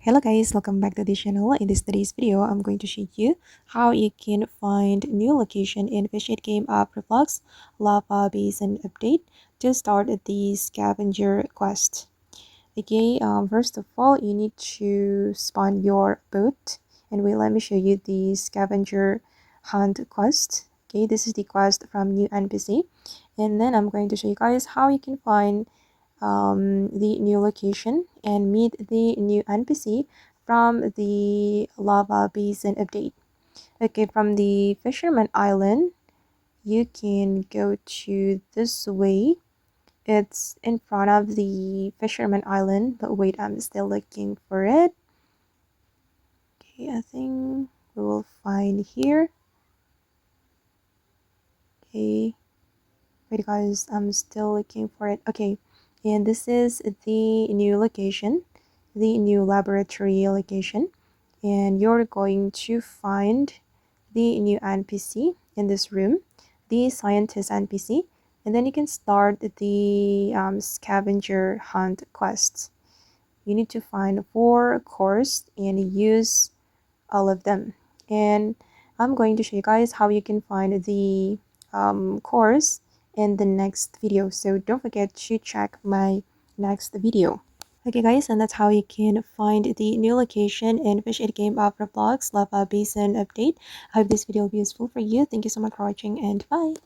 Hello guys, welcome back to the channel. In this today's video, I'm going to show you how you can find new location in Fish It Game app Roblox Lava Basin update to start the Scavenger quest. Okay, first of all, you need to spawn your boat, and let me show you the Scavenger hunt quest. Okay, this is the quest from new NPC, and then I'm going to show you guys how you can find the new location and meet the new NPC from the Lava Basin update. Okay, from the Fisherman Island, you can go to this way. It's in front of the Fisherman Island, but wait, I'm still looking for it. Okay, I think we will find here. Okay, wait guys, I'm still looking for it. Okay, and this is the new location, the new laboratory location, and you're going to find the new NPC in this room, the scientist NPC, and then you can start the scavenger hunt quests. You need to find 4 cores and use all of them, and I'm going to show you guys how you can find the course in the next video, so don't forget to check my next video. Okay guys, and that's how you can find the new location in Fish It Game of Roblox Lava Basin update. I hope this video will be useful for you. Thank you so much for watching, and bye.